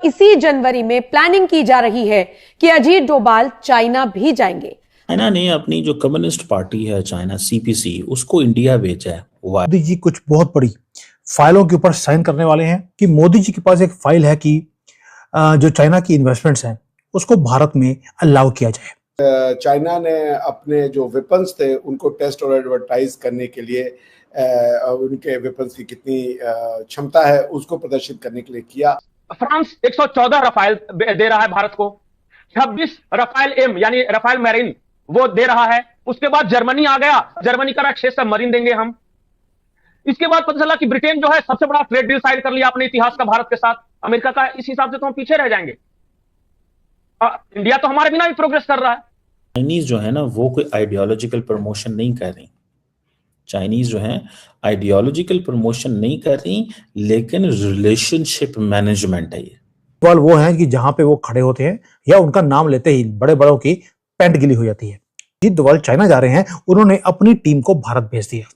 इसी जनवरी में प्लानिंग की जा रही है कि अजीत डोभाल चाइना भी जाएंगे। चाइना ने अपनी जो कम्युनिस्ट पार्टी है चाइना सीपीसी उसको इंडिया भेजा है। मोदी जी कुछ बहुत बड़ी फाइलों के ऊपर साइन करने वाले हैं कि मोदी जी के पास एक फाइल है कि जो चाइना की इन्वेस्टमेंट्स हैं उसको भारत में अलाउ किया जाए। चाइना ने अपने जो वेपन्स थे उनको टेस्ट और एडवर्टाइज करने के लिए उनके वेपन्स की कितनी क्षमता है उसको प्रदर्शित करने के लिए किया। फ्रांस 114 रफाल दे रहा है भारत को, 26 रफाल एम यानी रफाल मैरिन वो दे रहा है। उसके बाद जर्मनी आ गया, जर्मनी का 6 सबमरीन देंगे हम। इसके बाद पता चला कि ब्रिटेन जो है सबसे बड़ा ट्रेड डील साइन कर लिया अपने इतिहास का भारत के साथ, अमेरिका का। इस हिसाब से तो हम पीछे रह जाएंगे। इंडिया तो हमारे बिना भी प्रोग्रेस कर रहा है। चाइनीज जो है ना वो कोई आइडियोलॉजिकल प्रमोशन नहीं कर रही। चाइनीज जो है आइडियोलॉजिकल प्रमोशन नहीं कर रही, लेकिन रिलेशनशिप मैनेजमेंट है ये। सवाल वो है कि जहां पे वो खड़े होते हैं या उनका नाम लेते ही बड़े बड़ों की पैंट गिली हो जाती है। अजीत डोभाल चाइना जा रहे हैं, उन्होंने अपनी टीम को भारत भेज दिया।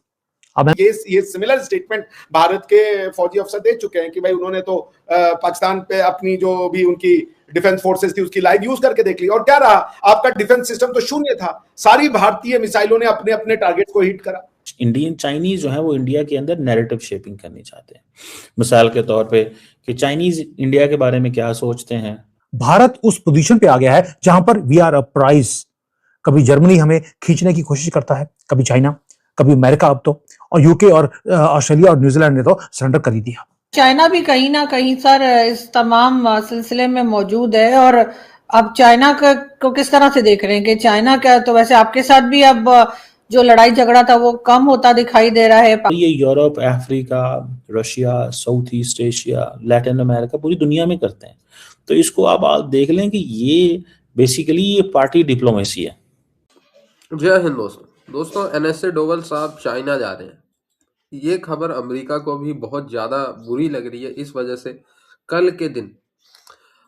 अब ये सिमिलर स्टेटमेंट भारत के फौजी अफसर दे चुके हैं कि भाई उन्होंने तो पाकिस्तान पे अपनी जो भी उनकी डिफेंस फोर्सेस थी उसकी लाइव यूज करके देख ली, और क्या रहा, आपका डिफेंस सिस्टम तो शून्य था। सारी भारतीय मिसाइलों ने अपने अपने टारगेट को हिट करा। इंडियन चाइनीज जो है वो इंडिया के अंदर नैरेटिव शेपिंग करनी चाहते हैं। मिसाल के तौर पे कि चाइनीज इंडिया के बारे में क्या सोचते हैं। भारत उस पोजीशन पे आ गया है जहां पर वी आर अ प्राइज। कभी जर्मनी हमें खींचने की कोशिश करता है, कभी चाइना, कभी अमेरिका, अब तो और यूके और ऑस्ट्रेलिया और न्यूजीलैंड ने तो सरेंडर कर ही दिया। चाइना भी कहीं ना कहीं सर इस तमाम सिलसिले में मौजूद है। और अब चाइना को किस तरह से देख रहे हैं कि चाइना क्या, तो वैसे आपके साथ भी अब जो लड़ाई झगड़ा था वो कम होता दिखाई दे रहा है। ये Europe, Africa, Russia, south east Asia, Latin America, पूरी दुनिया में करते हैं। तो इसको आप देख लें कि ये बेसिकली ये पार्टी डिप्लोमेसी है। जय हिंद दोस्तों, एनएसए डोभाल साहब चाइना जा रहे हैं। ये खबर अमेरिका को भी बहुत ज़्यादा बुरी लग रही है। इस वजह से कल के दिन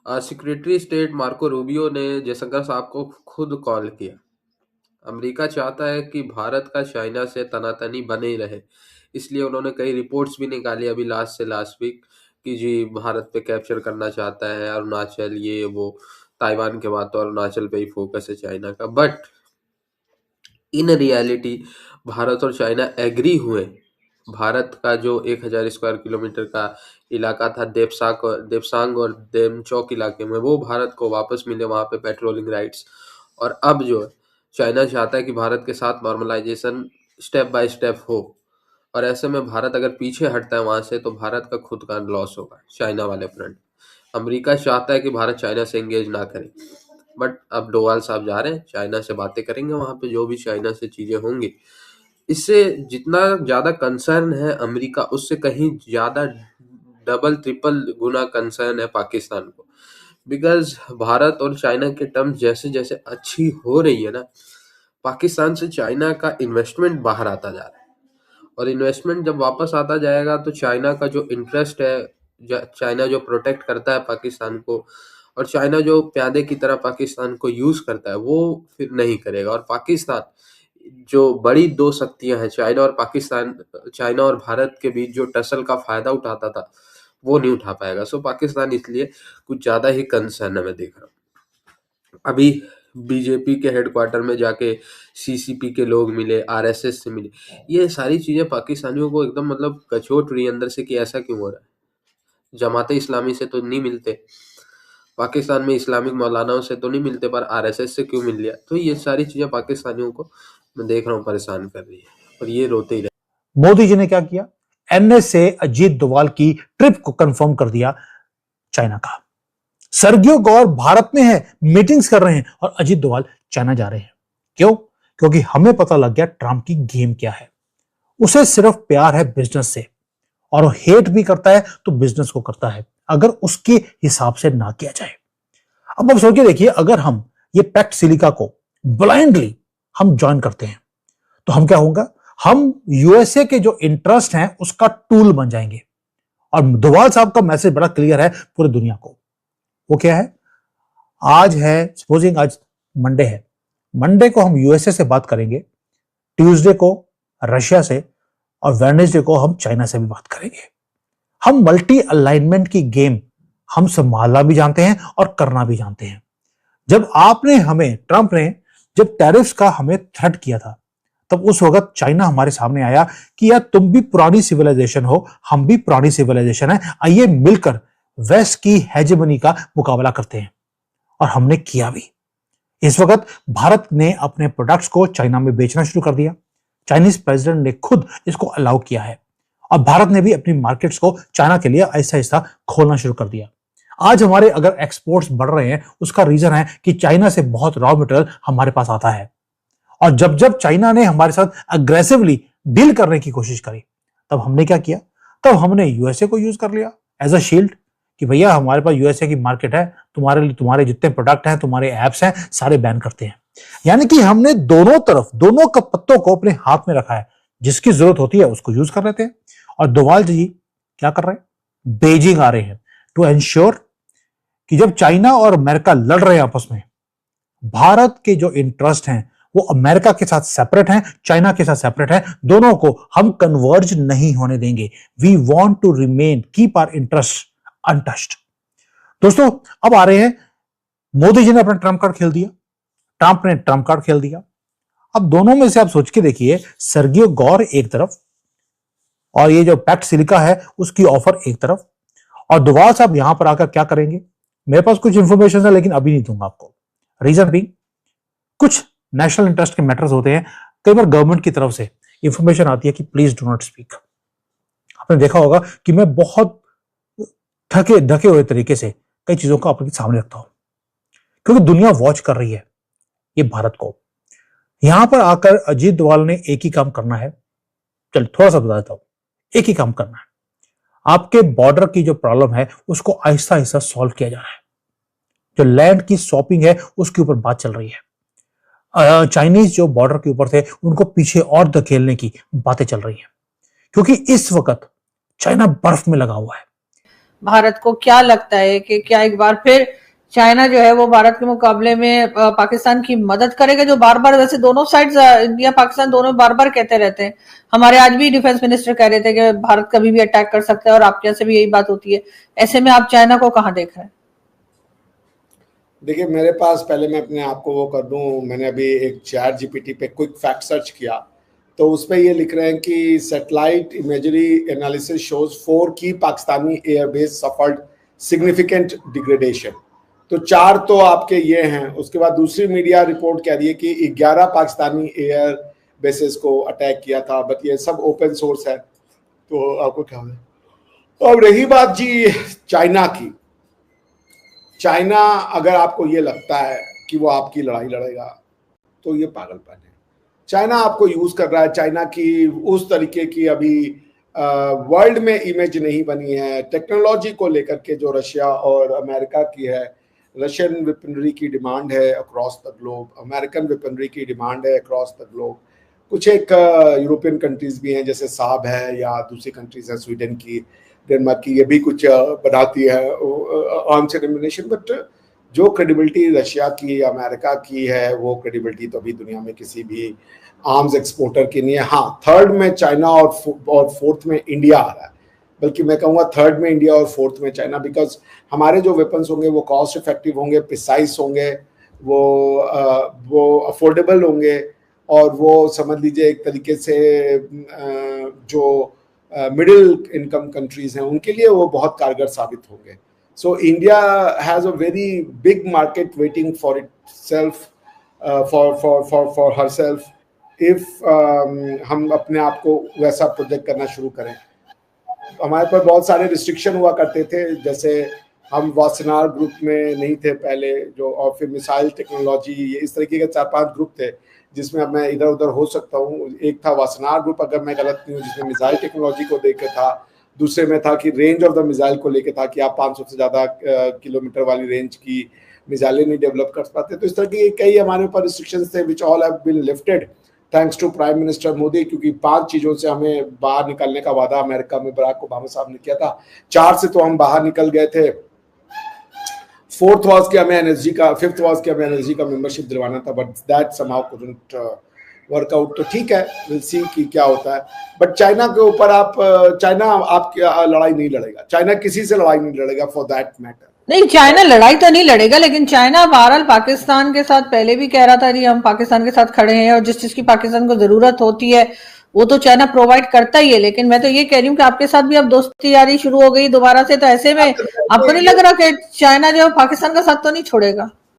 सेक्रेटरी स्टेट मार्को रूबियो ने जयशंकर साहब को खुद कॉल किया। अमेरिका चाहता है कि भारत का चाइना से तनातनी बने ही रहे, इसलिए उन्होंने कई रिपोर्ट्स भी निकाली अभी लास्ट वीक कि जी भारत पे कैप्चर करना चाहता है अरुणाचल, ये वो। ताइवान के बाद तो अरुणाचल पे ही फोकस है चाइना का। बट इन रियलिटी भारत और चाइना एग्री हुए। भारत का जो 1000 स्क्वायर किलोमीटर का इलाका था देपसांग और देमचौक इलाके में, वो भारत को वापस मिले, वहां पे पेट्रोलिंग राइट्स। और अब जो चाइना चाहता है कि भारत के साथ नॉर्मलाइजेशन स्टेप बाय स्टेप हो, और ऐसे में भारत अगर पीछे हटता है वहां से तो भारत का खुद का लॉस होगा चाइना वाले फ्रंट। अमेरिका चाहता है कि भारत चाइना से एंगेज ना करे, बट अब डोभाल साहब जा रहे हैं, चाइना से बातें करेंगे, वहां पे जो भी चाइना से चीजें होंगी। इससे जितना ज्यादा कंसर्न है अमेरिका, उससे कहीं ज्यादा डबल ट्रिपल गुना कंसर्न है पाकिस्तान को। बिकॉज भारत और चाइना के टर्म्स जैसे जैसे अच्छी हो रही है ना, पाकिस्तान से चाइना का इन्वेस्टमेंट बाहर आता जा रहा है, और इन्वेस्टमेंट जब वापस आता जाएगा तो चाइना का जो इंटरेस्ट है, चाइना जो प्रोटेक्ट करता है पाकिस्तान को, और चाइना जो प्यादे की तरह पाकिस्तान को यूज करता है, वो फिर नहीं करेगा। और पाकिस्तान जो बड़ी दो शक्तियां हैं चाइना और पाकिस्तान, चाइना और भारत के बीच जो टसल का फायदा उठाता था वो नहीं उठा पाएगा। सो पाकिस्तान इसलिए कुछ ज्यादा ही कंसर्न है, मैं देख रहा हूँ। अभी बीजेपी के हेडक्वार्टर में जाके सीसीपी के लोग मिले, आरएसएस से मिले, ये सारी चीजें पाकिस्तानियों को एकदम मतलब कचोट रही अंदर से कि ऐसा क्यों हो रहा है। जमाते इस्लामी से तो नहीं मिलते, पाकिस्तान में इस्लामिक मौलानाओं से तो नहीं मिलते, पर आरएसएस से क्यों मिल लिया। तो ये सारी चीजें पाकिस्तानियों को मैं देख रहा हूँ परेशान कर रही है, और ये रोते ही रहे। मोदी जी ने क्या किया, एनएसए अजीत डोभाल की ट्रिप को कंफर्म कर दिया चाइना का। सर्गियो गौर भारत में है, मीटिंग्स कर रहे हैं, और अजीत डोभाल चाइना जा रहे हैं। क्यों? क्योंकि हमें पता लग गया ट्रंप की गेम क्या है। उसे सिर्फ प्यार है बिजनेस से, और वो हेट भी करता है तो बिजनेस को करता है, अगर उसके हिसाब से ना किया जाए। अब आप सोच के देखिए, अगर हम ये पैक्ट सिलिका को ब्लाइंडली हम ज्वाइन करते हैं तो हम क्या होगा, हम यूएसए के जो इंटरेस्ट हैं उसका टूल बन जाएंगे। और डोभाल साहब का मैसेज बड़ा क्लियर है पूरी दुनिया को। वो क्या है, आज है सपोजिंग आज मंडे है, मंडे को हम यूएसए से बात करेंगे, ट्यूसडे को रशिया से, और वेडनेसडे को हम चाइना से भी बात करेंगे। हम मल्टी अलाइनमेंट की गेम हम संभालना भी जानते हैं और करना भी जानते हैं। जब ट्रंप ने जब टैरिफ्स का हमें थ्रेट किया था, तब उस वक्त चाइना हमारे सामने आया कि यार तुम भी पुरानी सिविलाइजेशन हो, हम भी पुरानी सिविलाइजेशन है, आइए मिलकर वेस्ट की हेजेमनी का मुकाबला करते हैं। और हमने किया भी। इस वक्त भारत ने अपने प्रोडक्ट्स को चाइना में बेचना शुरू कर दिया। चाइनीज प्रेसिडेंट ने खुद इसको अलाउ किया है और भारत ने भी अपनी मार्केट्स को चाइना के लिए आहिस्ता आहिस्ता खोलना शुरू कर दिया। आज हमारे अगर एक्सपोर्ट्स बढ़ रहे हैं, उसका रीजन है कि चाइना से बहुत रॉ मटेरियल हमारे पास आता है। और जब जब चाइना ने हमारे साथ अग्रेसिवली डील करने की कोशिश करी, तब हमने क्या किया? तब हमने यूएसए को यूज कर लिया एज अ शील्ड कि भैया हमारे पास यूएसए की मार्केट है, तुम्हारे जितने प्रोडक्ट हैं, तुम्हारे एप्स हैं, सारे बैन करते हैं। यानी कि हमने दोनों पत्तों को अपने हाथ में रखा है। जिसकी जरूरत होती है उसको यूज कर लेते हैं। और डोवाल जी क्या कर रहे हैं? बेजिंग आ रहे हैं टू एंश्योर कि जब चाइना और अमेरिका लड़ रहे हैं आपस में, भारत के जो इंटरेस्ट हैं वो अमेरिका के साथ सेपरेट हैं, चाइना के साथ सेपरेट हैं, दोनों को हम कन्वर्ज नहीं होने देंगे। We want to remain keep our interest untouched. दोस्तों, अब आ रहे हैं, मोदी जी ने अपना ट्रम्प कार्ड खेल दिया, ट्रंप ने ट्रम्प कार्ड खेल दिया। अब दोनों में से आप सोच के देखिए, सर्गियो गौर एक तरफ और ये जो पैक्ट सिलिका है उसकी ऑफर एक तरफ, और डोवाल साहब यहां पर आकर क्या करेंगे? मेरे पास कुछ इंफॉर्मेशन है लेकिन अभी नहीं दूंगा आपको। रीजन भी, कुछ नेशनल इंटरेस्ट के मैटर्स होते हैं, कई बार गवर्नमेंट की तरफ से इंफॉर्मेशन आती है कि प्लीज डू नॉट स्पीक। आपने देखा होगा कि मैं बहुत ढके हुए तरीके से कई चीजों को आपके सामने रखता हूं, क्योंकि दुनिया वॉच कर रही है ये भारत को। यहां पर आकर अजीत डोवाल ने एक ही काम करना है। चल थोड़ा सा बता देता हूं, एक ही काम करना है। आपके बॉर्डर की जो प्रॉब्लम है उसको आहिस्ता आहिस्ता सॉल्व किया जा रहा है। जो लैंड की स्वैपिंग है उसके ऊपर बात चल रही है। चाइनीज जो बॉर्डर के ऊपर थे उनको पीछे और धकेलने की बातें चल रही हैं, क्योंकि इस वक्त चाइना बर्फ में लगा हुआ है। भारत को क्या लगता है कि क्या एक बार फिर चाइना जो है वो भारत के मुकाबले में पाकिस्तान की मदद करेगा, जो बार बार वैसे दोनों साइड्स, इंडिया पाकिस्तान दोनों बार बार कहते रहते हैं। हमारे आज भी डिफेंस मिनिस्टर कह रहे थे कि भारत कभी भी अटैक कर सकता है, और आपके यहाँ से भी यही बात होती है। ऐसे में आप चाइना को कहाँ देख रहे हैं? देखिए, मेरे पास, पहले मैं अपने आप को वो कर दूं, मैंने अभी एक चैट जीपीटी पे क्विक फैक्ट सर्च किया, तो उस पर ये लिख रहे हैं कि सैटेलाइट इमेजरी एनालिसिस शोज 4 की Pakistani airbase suffered significant degradation. तो 4 तो आपके ये हैं। उसके बाद दूसरी मीडिया रिपोर्ट कह रही है कि 11 पाकिस्तानी एयर बेसेस को अटैक किया था, बट ये सब ओपन सोर्स है, तो आपको क्या है। अब रही बात जी चाइना की, चाइना अगर आपको ये लगता है कि वो आपकी लड़ाई लड़ेगा तो ये पागलपन है। चाइना आपको यूज कर रहा है। चाइना की उस तरीके की अभी वर्ल्ड में इमेज नहीं बनी है टेक्नोलॉजी को लेकर के जो रशिया और अमेरिका की है। रशियन वेपनरी की डिमांड है across the globe, American weaponry की डिमांड है अक्रॉस द ग्लोब। कुछ एक यूरोपियन कंट्रीज भी हैं जैसे साब है, या दूसरी कंट्रीज है स्वीडन की, डेनमार्क की, ये भी कुछ बनाती है आर्म्स एम्युनिशन। बट जो क्रेडिबिलिटी रशिया की, अमेरिका की है, वो क्रेडिबिलिटी तो अभी दुनिया में किसी भी आर्म्स एक्सपोर्टर की नहीं है। हाँ, थर्ड में चाइना और फोर्थ में इंडिया आ रहा है, बल्कि मैं कहूँगा थर्ड में इंडिया और फोर्थ में चाइना, बिकॉज हमारे जो वेपन्स होंगे वो कॉस्ट इफेक्टिव होंगे, प्रिसाइज होंगे, वो अफोर्डेबल होंगे, और वो समझ लीजिए एक तरीके से जो मिडिल इनकम कंट्रीज हैं उनके लिए वो बहुत कारगर साबित होंगे। So India has a very big market waiting for itself, for herself, if हम अपने आप को वैसा प्रोजेक्ट करना शुरू करें। हमारे पर बहुत सारे रिस्ट्रिक्शन हुआ करते थे, जैसे हम वासनार ग्रुप में नहीं थे पहले, जो, और फिर मिसाइल टेक्नोलॉजी, ये इस तरीके के 4-5 ग्रुप थे जिसमें अब मैं इधर उधर हो सकता हूँ। एक था वासनार ग्रुप, अगर मैं गलत नहीं हूँ, जिसमें मिसाइल टेक्नोलॉजी को देकर था। दूसरे में था कि रेंज ऑफ द मिसाइल को लेकर था कि आप 500 से ज़्यादा किलोमीटर वाली रेंज की मिसाइलें नहीं डेवलप कर पाते। तो इस तरह की कई हमारे ऊपर रिस्ट्रिक्शंस थे, which all have been lifted thanks to prime minister Modi, क्योंकि 5 चीज़ों से हमें बाहर निकलने का वादा अमेरिका में बराक ओबामा साहब ने किया था। 4 से तो हम बाहर निकल गए थे। 4th वाज कि हमें एनएसजी का, 5th वाज कि हमें एनएसजी का मेंबरशिप दिलवाना था, but that somehow couldn't workout तो ठीक है, विल सी कि क्या होता है। बट चाइना के ऊपर चाइना आपकी लड़ाई नहीं लड़ेगा, चाइना किसी से लड़ाई नहीं लड़ेगा फॉर दैट मैटर। नहीं, चाइना लड़ाई तो नहीं लड़ेगा, लेकिन चाइना बहरहाल पाकिस्तान के साथ पहले भी कह रहा था कि हम पाकिस्तान के साथ खड़े हैं और जिस चीज की पाकिस्तान को जरूरत होती है वो तो चाइना प्रोवाइड करता ही है। लेकिन मैं तो ये कह रही हूँ कि आपके साथ भी अब दोस्ती यारी शुरू हो गई दोबारा से, तो ऐसे में आपको नहीं लग रहा कि चाइना जो पाकिस्तान का साथ तो नहीं छोड़ेगा?